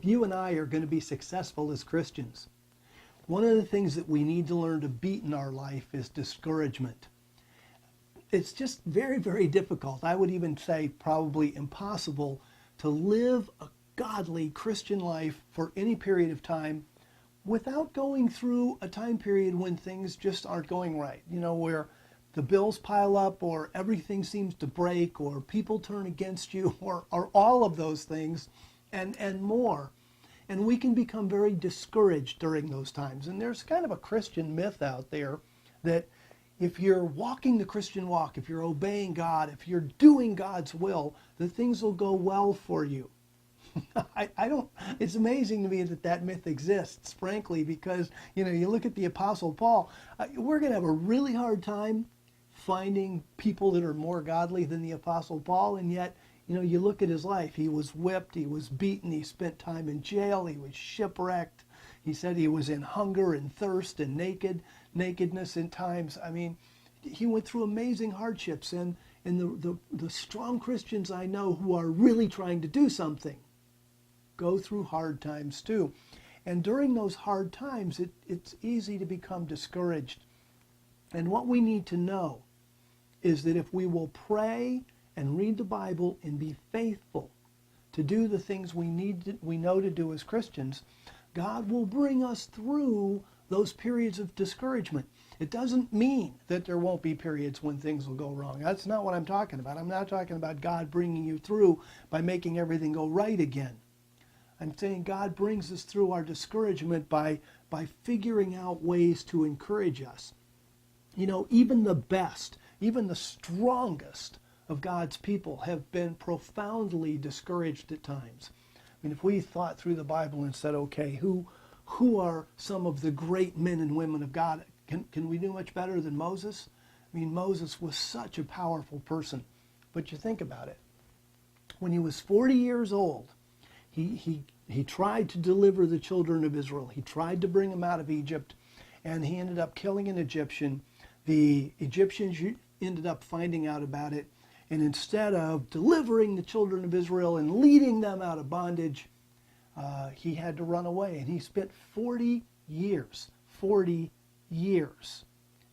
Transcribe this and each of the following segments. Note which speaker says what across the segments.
Speaker 1: you and I are going to be successful as Christians, one of the things that we need to learn to beat in our life is discouragement. It's just very, very difficult. I would even say probably impossible to live a godly Christian life for any period of time without going through a time period when things just aren't going right. You know, where the bills pile up or everything seems to break or people turn against you or all of those things and more. And we can become very discouraged during those times. And there's kind of a Christian myth out there that if you're walking the Christian walk, if you're obeying God, if you're doing God's will, that things will go well for you. It's amazing to me that myth exists, frankly, because, you know, you look at the Apostle Paul, we're going to have a really hard time finding people that are more godly than the Apostle Paul, and yet, you know, you look at his life. He was whipped, he was beaten, he spent time in jail, he was shipwrecked. He said he was in hunger and thirst and nakedness in times. I mean, he went through amazing hardships, and the strong Christians I know who are really trying to do something go through hard times too. And during those hard times, it's easy to become discouraged. And what we need to know is that if we will pray and read the Bible and be faithful to do the things we know to do as Christians, God will bring us through those periods of discouragement. It doesn't mean that there won't be periods when things will go wrong. That's not what I'm talking about. I'm not talking about God bringing you through by making everything go right again. I'm saying God brings us through our discouragement by figuring out ways to encourage us. You know, even the best, even the strongest of God's people have been profoundly discouraged at times. I mean, if we thought through the Bible and said, okay, who are some of the great men and women of God? Can we do much better than Moses? I mean, Moses was such a powerful person. But you think about it. When he was 40 years old, he tried to deliver the children of Israel. He tried to bring them out of Egypt, and he ended up killing an Egyptian. The Egyptians ended up finding out about it, and instead of delivering the children of Israel and leading them out of bondage, he had to run away. And he spent 40 years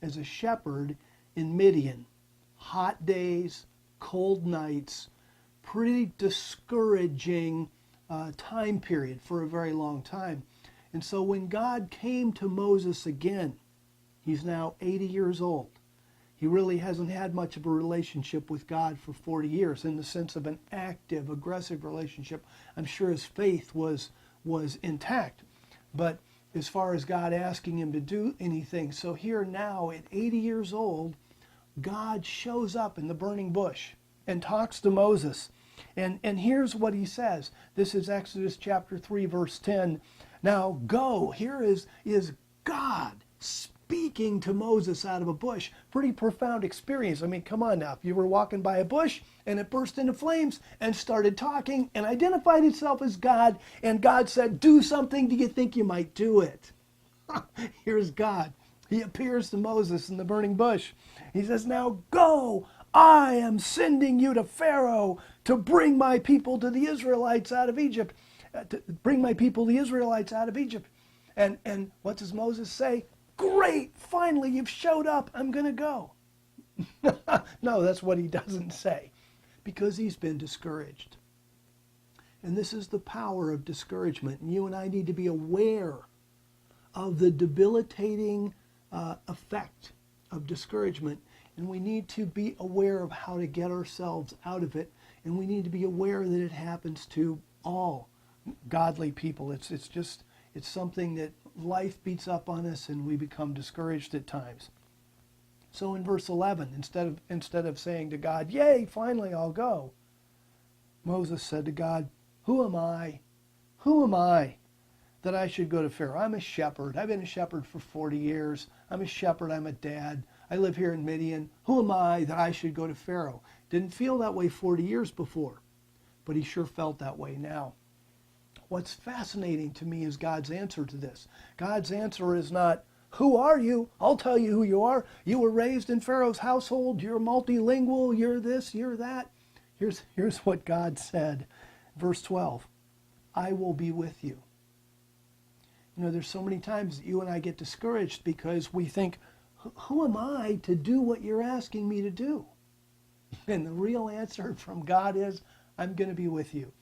Speaker 1: as a shepherd in Midian. Hot days, cold nights, pretty discouraging time period for a very long time. And so when God came to Moses again, he's now 80 years old. He really hasn't had much of a relationship with God for 40 years in the sense of an active, aggressive relationship. I'm sure his faith was intact. But as far as God asking him to do anything, so here now at 80 years old, God shows up in the burning bush and talks to Moses. And here's what he says. This is Exodus chapter 3, verse 10. Now go. Here is God speaking to Moses out of a bush. Pretty profound experience. I mean, come on now. If you were walking by a bush and it burst into flames and started talking and identified itself as God, and God said, do something, do you think you might do it? Here's God. He appears to Moses in the burning bush. He says, now go. I am sending you to Pharaoh to bring my people to the Israelites out of Egypt. And what does Moses say? Great, finally you've showed up. I'm going to go. No, that's what he doesn't say, because he's been discouraged. And this is the power of discouragement. And you and I need to be aware of the debilitating effect of discouragement. And we need to be aware of how to get ourselves out of it. And we need to be aware that it happens to all godly people. It's something that life beats up on us and we become discouraged at times. So in verse 11, instead of saying to God, yay, finally I'll go, Moses said to God, who am I? Who am I that I should go to Pharaoh? I'm a shepherd. I've been a shepherd for 40 years. I'm a shepherd. I'm a dad. I live here in Midian. Who am I that I should go to Pharaoh? Didn't feel that way 40 years before, but he sure felt that way now. What's fascinating to me is God's answer to this. God's answer is not, who are you? I'll tell you who you are. You were raised in Pharaoh's household. You're multilingual. You're this, you're that. Here's what God said. Verse 12. I will be with you. You know, there's so many times that you and I get discouraged because we think, who am I to do what you're asking me to do? And the real answer from God is, I'm going to be with you.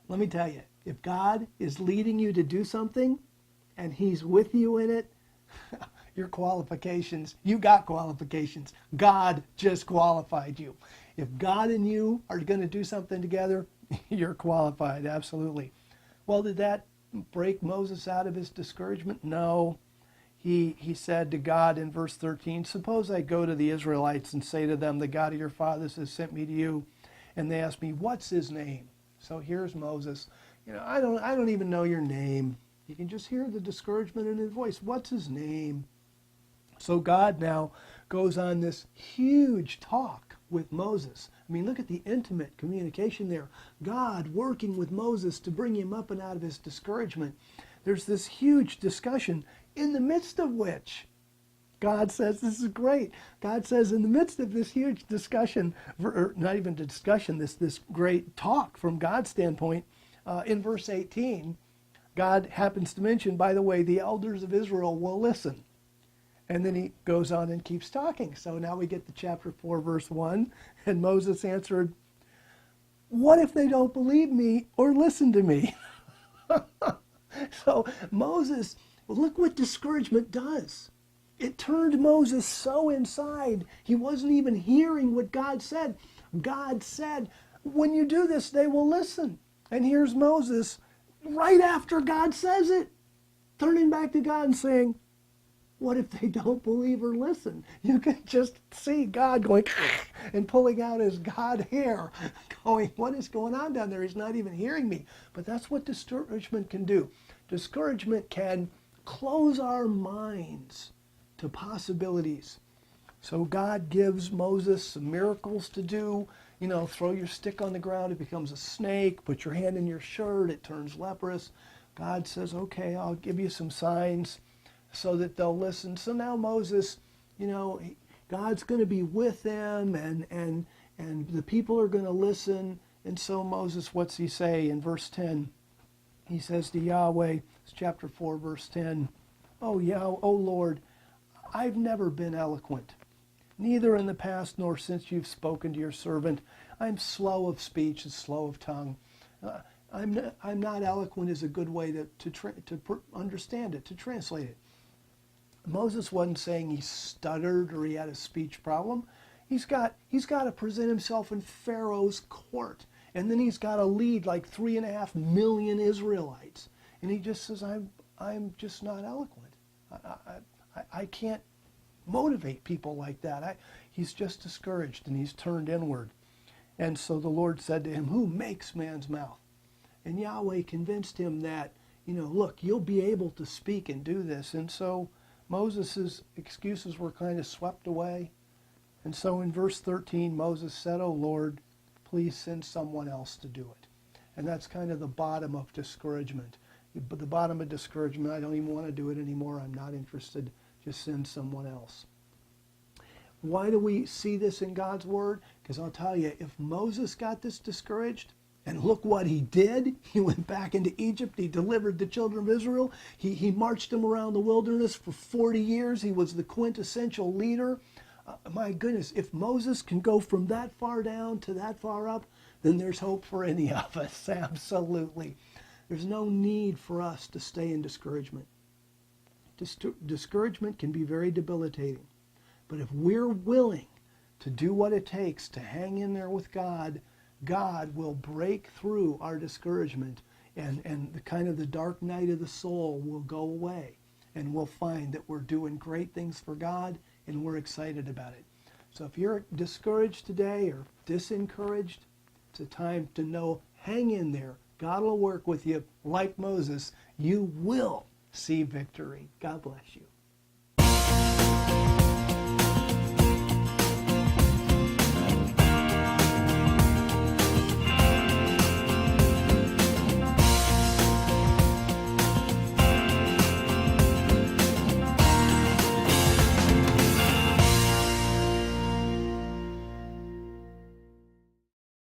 Speaker 1: Let me tell you, if God is leading you to do something and he's with you in it, your qualifications, you got qualifications. God just qualified you. If God and you are going to do something together, you're qualified, absolutely. Well, did that break Moses out of his discouragement? No. He said to God in verse 13, suppose I go to the Israelites and say to them, the God of your fathers has sent me to you, and they ask me, what's his name? So here's Moses. You know, I don't even know your name. You can just hear the discouragement in his voice. What's his name? So God now goes on this huge talk with Moses. I mean, look at the intimate communication there. God working with Moses to bring him up and out of his discouragement. There's this huge discussion in the midst of which God says, this is great. God says in the midst of this huge discussion, or not even a discussion, this great talk from God's standpoint, in verse 18, God happens to mention, by the way, the elders of Israel will listen. And then he goes on and keeps talking. So now we get to chapter 4, verse 1. And Moses answered, what if they don't believe me or listen to me? So Moses, look what discouragement does. It turned Moses so inside, he wasn't even hearing what God said. God said, when you do this, they will listen. And here's Moses, right after God says it, turning back to God and saying, what if they don't believe or listen? You can just see God going and pulling out his God hair, going, what is going on down there? He's not even hearing me. But that's what discouragement can do. Discouragement can close our minds to possibilities. So God gives Moses some miracles to do. You know, throw your stick on the ground, it becomes a snake. Put your hand in your shirt, it turns leprous. God says, okay, I'll give you some signs so that they'll listen. So now Moses, you know, God's going to be with them, and the people are going to listen. And so Moses, what's he say in verse 10? He says to Yahweh, it's chapter 4, verse 10, oh Lord, I've never been eloquent, neither in the past nor since you've spoken to your servant. I'm slow of speech and slow of tongue. I'm not eloquent is a good way to understand it, to translate it. Moses wasn't saying he stuttered or he had a speech problem. He's got to present himself in Pharaoh's court. And then he's got to lead like 3.5 million Israelites. And he just says, I'm just not eloquent. I can't motivate people like that. He's just discouraged and he's turned inward. And so the Lord said to him, who makes man's mouth? And Yahweh convinced him that, you know, look, you'll be able to speak and do this. And so Moses' excuses were kind of swept away. And so in verse 13, Moses said, oh Lord, please send someone else to do it. And that's kind of the bottom of discouragement. But the bottom of discouragement, I don't even want to do it anymore. I'm not interested. Just send someone else. Why do we see this in God's word? Because I'll tell you, if Moses got this discouraged, and look what he did. He went back into Egypt. He delivered the children of Israel. He marched them around the wilderness for 40 years. He was the quintessential leader. My goodness, if Moses can go from that far down to that far up, then there's hope for any of us. Absolutely. There's no need for us to stay in discouragement. Discouragement can be very debilitating. But if we're willing to do what it takes to hang in there with God, God will break through our discouragement, and the kind of the dark night of the soul will go away, and we'll find that we're doing great things for God and we're excited about it. So if you're discouraged today or disencouraged, it's a time to know, hang in there. God will work with you like Moses. You will see victory. God bless you.